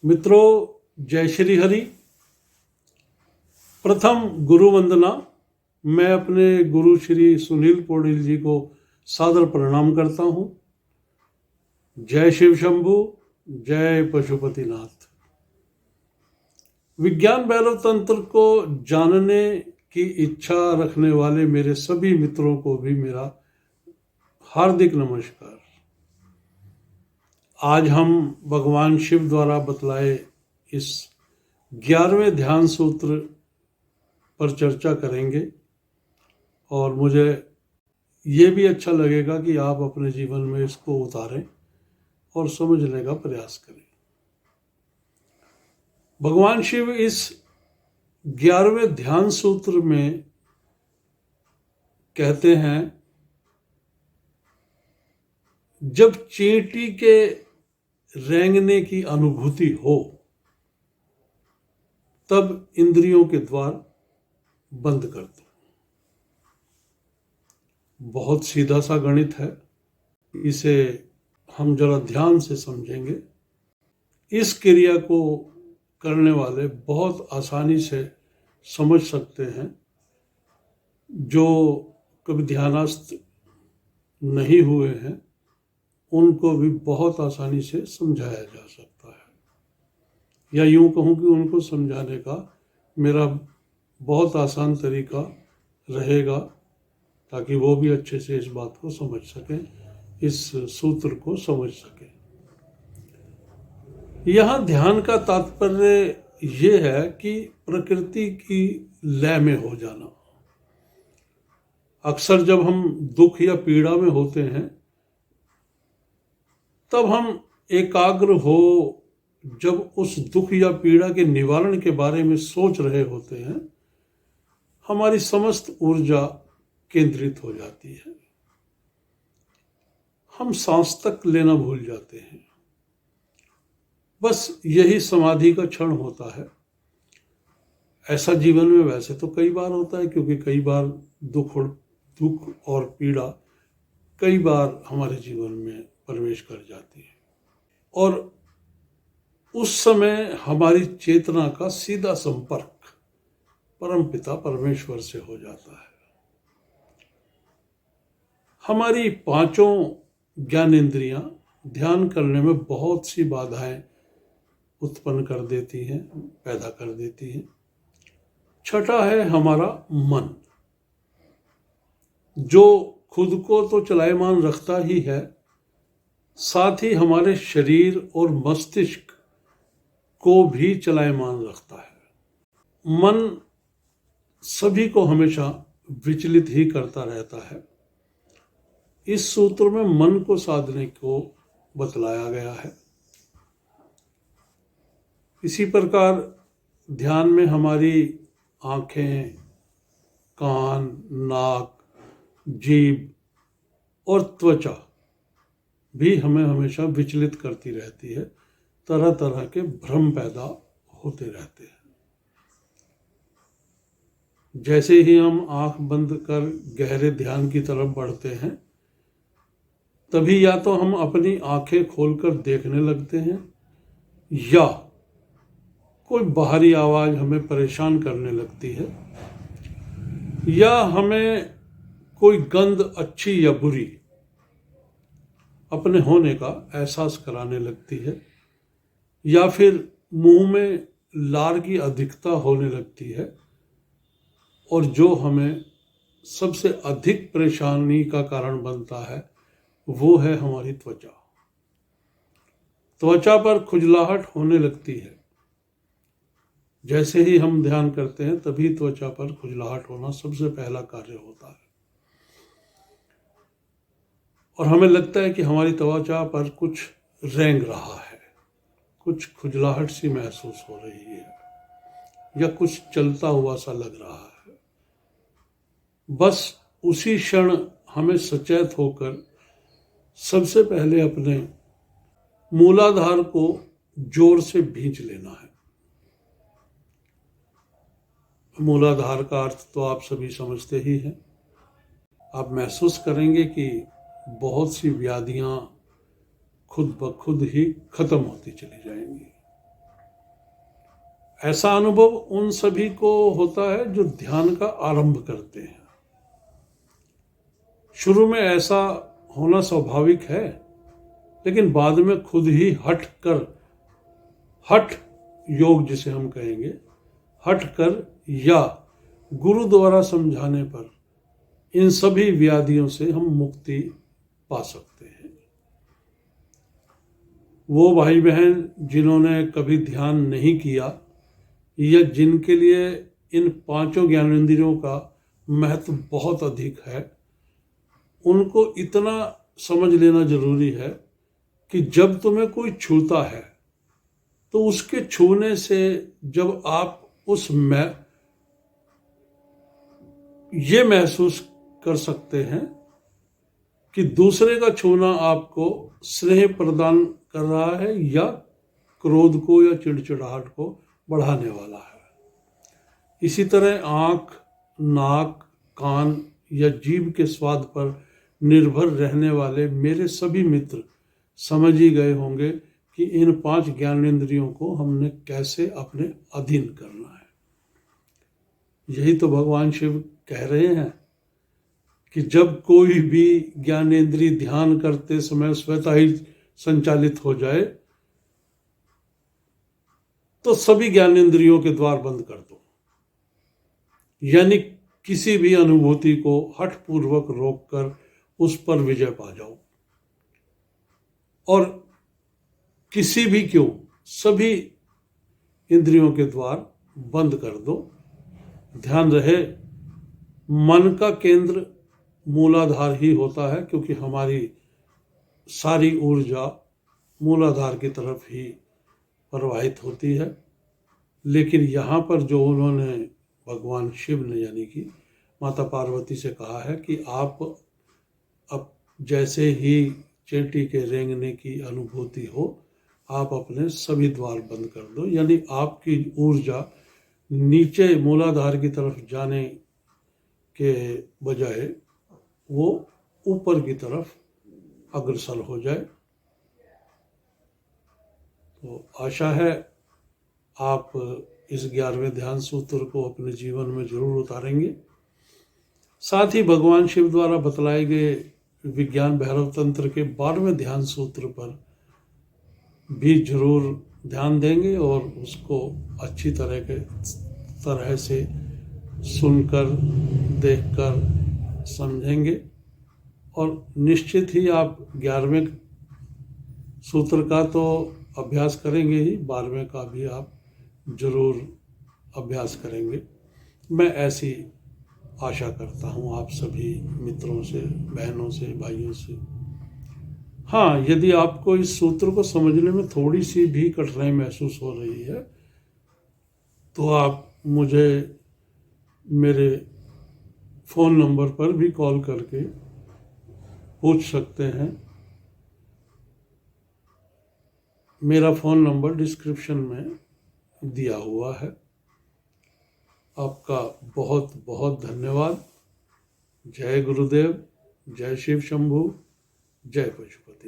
मित्रों, जय श्री हरि। प्रथम गुरु वंदना। मैं अपने गुरु श्री सुनील पौड़ील जी को सादर प्रणाम करता हूँ। जय शिव शंभु, जय पशुपतिनाथ। विज्ञान भैरव तंत्र को जानने की इच्छा रखने वाले मेरे सभी मित्रों को भी मेरा हार्दिक नमस्कार। आज हम भगवान शिव द्वारा बतलाए इस 11वें ध्यान सूत्र पर चर्चा करेंगे और मुझे ये भी अच्छा लगेगा कि आप अपने जीवन में इसको उतारें और समझने का प्रयास करें। भगवान शिव इस 11वें ध्यान सूत्र में कहते हैं, जब चींटी के रेंगने की अनुभूति हो तब इंद्रियों के द्वार बंद कर दो। बहुत सीधा सा गणित है, इसे हम जरा ध्यान से समझेंगे। इस क्रिया को करने वाले बहुत आसानी से समझ सकते हैं। जो कभी ध्यानस्थ नहीं हुए हैं उनको भी बहुत आसानी से समझाया जा सकता है, या यूं कहूं कि उनको समझाने का मेरा बहुत आसान तरीका रहेगा ताकि वो भी अच्छे से इस बात को समझ सकें, इस सूत्र को समझ सकें। यहाँ ध्यान का तात्पर्य ये है कि प्रकृति की लय में हो जाना। अक्सर जब हम दुख या पीड़ा में होते हैं तब हम एकाग्र हो जब उस दुख या पीड़ा के निवारण के बारे में सोच रहे होते हैं, हमारी समस्त ऊर्जा केंद्रित हो जाती है। हम सांस तक लेना भूल जाते हैं। बस यही समाधि का क्षण होता है। ऐसा जीवन में वैसे तो कई बार होता है, क्योंकि कई बार दुख और पीड़ा कई बार हमारे जीवन में प्रवेश कर जाती है और उस समय हमारी चेतना का सीधा संपर्क परमपिता परमेश्वर से हो जाता है। हमारी पांचों ज्ञानेंद्रियां ध्यान करने में बहुत सी बाधाएं उत्पन्न कर देती हैं, पैदा कर देती हैं। छठा है हमारा मन, जो खुद को तो चलायमान रखता ही है, साथ ही हमारे शरीर और मस्तिष्क को भी चलायमान रखता है। मन सभी को हमेशा विचलित ही करता रहता है। इस सूत्र में मन को साधने को बतलाया गया है। इसी प्रकार ध्यान में हमारी आंखें, कान, नाक, जीभ और त्वचा भी हमें हमेशा विचलित करती रहती है। तरह तरह के भ्रम पैदा होते रहते हैं। जैसे ही हम आंख बंद कर गहरे ध्यान की तरफ बढ़ते हैं, तभी या तो हम अपनी आंखें खोलकर देखने लगते हैं, या कोई बाहरी आवाज हमें परेशान करने लगती है, या हमें कोई गंध अच्छी या बुरी अपने होने का एहसास कराने लगती है, या फिर मुंह में लार की अधिकता होने लगती है। और जो हमें सबसे अधिक परेशानी का कारण बनता है वो है हमारी त्वचा। त्वचा पर खुजलाहट होने लगती है। जैसे ही हम ध्यान करते हैं तभी त्वचा पर खुजलाहट होना सबसे पहला कार्य होता है और हमें लगता है कि हमारी त्वचा पर कुछ रेंग रहा है, कुछ खुजलाहट सी महसूस हो रही है, या कुछ चलता हुआ सा लग रहा है। बस उसी क्षण हमें सचेत होकर सबसे पहले अपने मूलाधार को जोर से भींच लेना है। मूलाधार का अर्थ तो आप सभी समझते ही हैं। आप महसूस करेंगे कि बहुत सी व्याधियां खुद ब खुद ही खत्म होती चली जाएंगी। ऐसा अनुभव उन सभी को होता है जो ध्यान का आरंभ करते हैं। शुरू में ऐसा होना स्वाभाविक है, लेकिन बाद में खुद ही हठ योग जिसे हम कहेंगे, हट कर या गुरु द्वारा समझाने पर इन सभी व्याधियों से हम मुक्ति पा सकते हैं। वो भाई बहन जिन्होंने कभी ध्यान नहीं किया या जिनके लिए इन पांचों ज्ञानेंद्रियों का महत्व बहुत अधिक है, उनको इतना समझ लेना जरूरी है कि जब तुम्हें कोई छूता है तो उसके छूने से जब आप उसमें ये महसूस कर सकते हैं कि दूसरे का छूना आपको स्नेह प्रदान कर रहा है या क्रोध को या चिड़चिड़ाहट को बढ़ाने वाला है। इसी तरह आँख, नाक, कान या जीभ के स्वाद पर निर्भर रहने वाले मेरे सभी मित्र समझ ही गए होंगे कि इन 5 ज्ञानेंद्रियों को हमने कैसे अपने अधीन करना है। यही तो भगवान शिव कह रहे हैं कि जब कोई भी ज्ञानेंद्रिय ध्यान करते समय स्वतः ही संचालित हो जाए तो सभी ज्ञानेंद्रियों के द्वार बंद कर दो, यानी किसी भी अनुभूति को हठपूर्वक रोककर उस पर विजय पा जाओ और किसी भी क्यों सभी इंद्रियों के द्वार बंद कर दो। ध्यान रहे, मन का केंद्र मूलाधार ही होता है, क्योंकि हमारी सारी ऊर्जा मूलाधार की तरफ ही प्रवाहित होती है। लेकिन यहाँ पर जो उन्होंने भगवान शिव ने यानी कि माता पार्वती से कहा है कि आप अब जैसे ही चेटी के रेंगने की अनुभूति हो, आप अपने सभी द्वार बंद कर दो, यानी आपकी ऊर्जा नीचे मूलाधार की तरफ जाने के बजाय वो ऊपर की तरफ अग्रसर हो जाए। तो आशा है आप इस 11वें ध्यान सूत्र को अपने जीवन में जरूर उतारेंगे। साथ ही भगवान शिव द्वारा बतलाए गए विज्ञान भैरव तंत्र के 12वें ध्यान सूत्र पर भी जरूर ध्यान देंगे और उसको अच्छी तरह से सुनकर, देखकर समझेंगे और निश्चित ही आप 11वें सूत्र का तो अभ्यास करेंगे ही, 12वें का भी आप जरूर अभ्यास करेंगे। मैं ऐसी आशा करता हूँ आप सभी मित्रों से, बहनों से, भाइयों से। हाँ, यदि आपको इस सूत्र को समझने में थोड़ी सी भी कठिनाई महसूस हो रही है तो आप मुझे मेरे फ़ोन नंबर पर भी कॉल करके पूछ सकते हैं। मेरा फ़ोन नंबर डिस्क्रिप्शन में दिया हुआ है। आपका बहुत बहुत धन्यवाद। जय गुरुदेव, जय शिव शंभू, जय पशुपति।